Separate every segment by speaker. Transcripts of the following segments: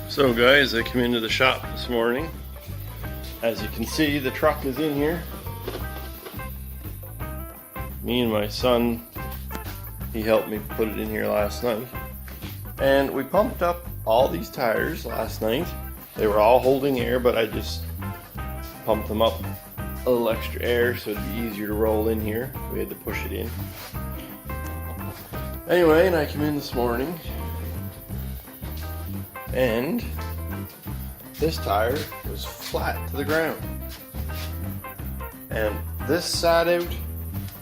Speaker 1: So guys, I come into the shop this morning. As you can see, the truck is in here. Me and my son, he helped me put it in here last night. And we pumped up all these tires last night. They were all holding air, but I just pumped them up a little extra air so it'd be easier to roll in here. We had to push it in. Anyway, and I come in this morning, and this tire was flat to the ground. And this sat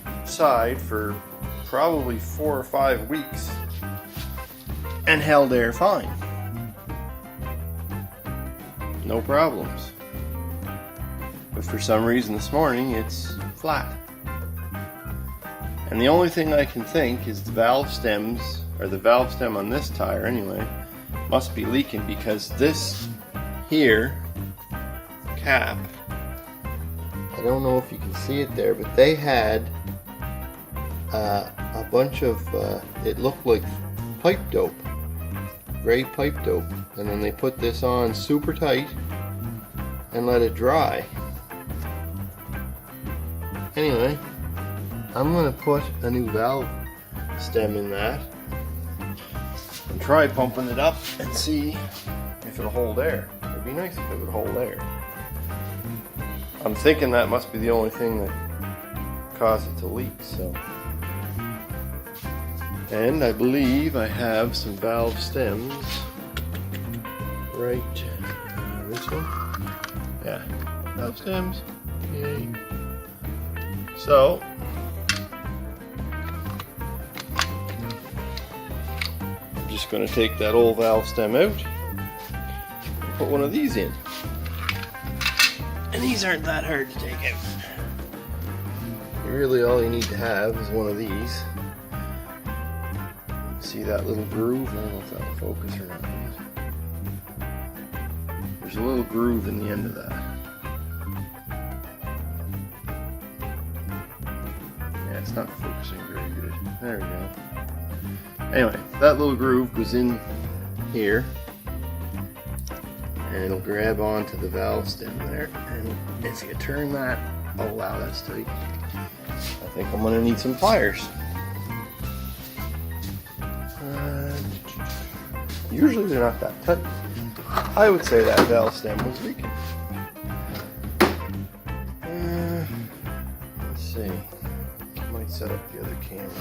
Speaker 1: outside for probably 4 or 5 weeks and held air fine. No problems. But for some reason this morning it's flat. And the only thing I can think is the valve stems, or the valve stem on this tire anyway, must be leaking, because this here cap, I don't know if you can see it there, but they had a bunch of it looked like pipe dope, gray pipe dope, and then they put this on super tight and let it dry. Anyway, I'm gonna put a new valve stem in that and try pumping it up and see if it'll hold air. It'd be nice if it would hold air. I'm thinking that must be the only thing that caused it to leak, so. And I believe I have some valve stems right, this one? Yeah, valve stems, yay. So, I'm just going to take that old valve stem out and put one of these in. And these aren't that hard to take out. Really all you need to have is one of these. See that little groove? I don't know if that'll focus or not. There's a little groove in the end of that. Yeah, it's not focusing very good. There we go. Anyway, that little groove goes in here, and it'll grab onto the valve stem there. And if you turn that, oh wow, that's tight. I think I'm gonna need some pliers. Usually they're not that tight. I would say that valve stem was leaking. Let's see. I might set up the other camera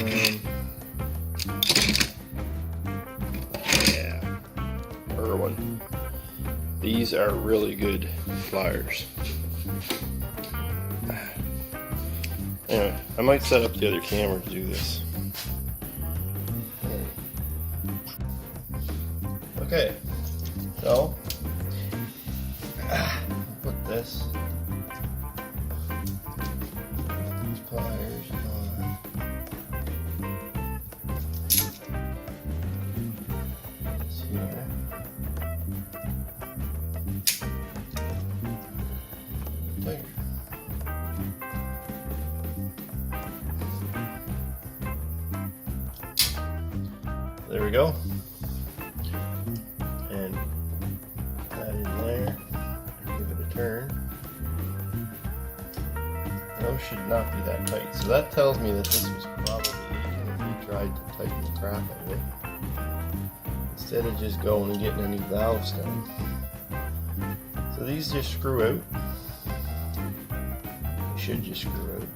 Speaker 1: here. Yeah, Irwin. These are really good pliers. Anyway, I might set up the other camera to do this. Okay, so put this, these pliers on. This here. There. There we go. And that in there, and give it a turn. Those should not be that tight. So that tells me that this was probably leaking if you tried to tighten the crap out of it, instead of just going and getting a new valve stem. So these just screw out. They should just screw out.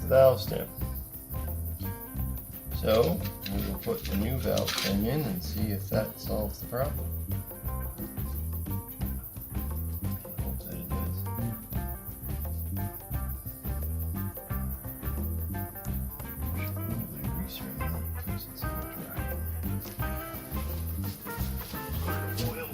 Speaker 1: Valve stem. So we will put the new valve stem in and see if that solves the problem. I hope that it does. Should probably grease around that because it's not dry. Oil.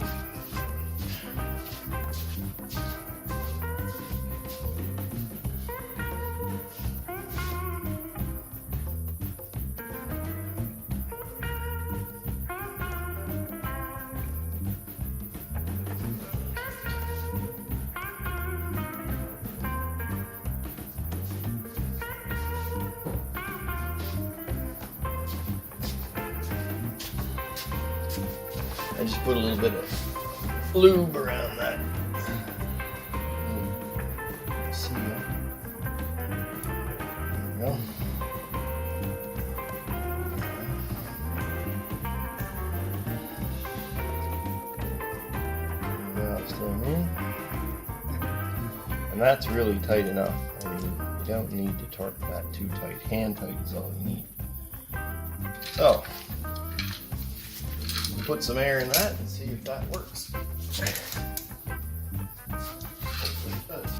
Speaker 1: I just put a little bit of lube around that. See ya. There we go. And that's really tight enough. I mean, you don't need to torque that too tight. Hand tight is all you need. So, we'll put some air in that and see if that works. Hopefully it does.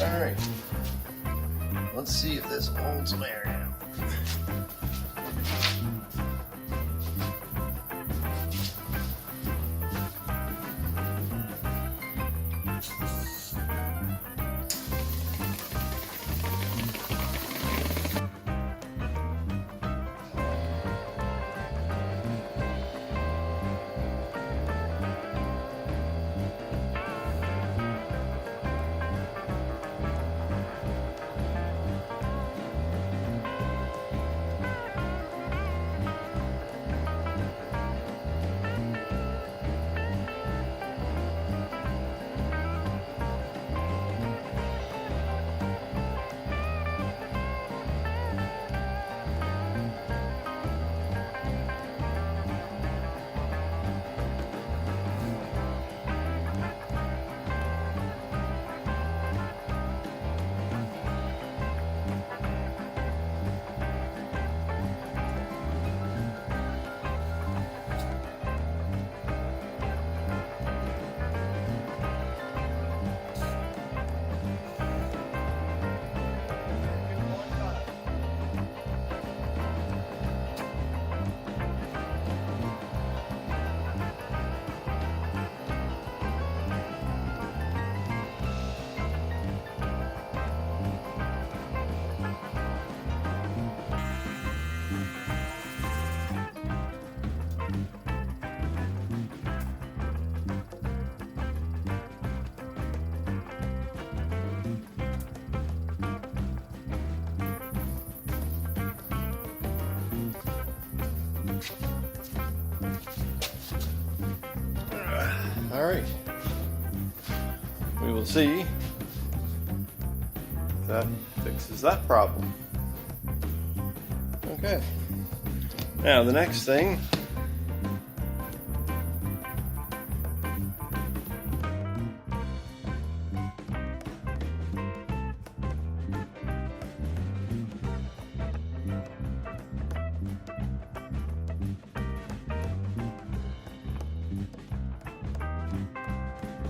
Speaker 1: All right, let's see if this holds some air now. All right, we will see if that fixes that problem. Okay, now the next thing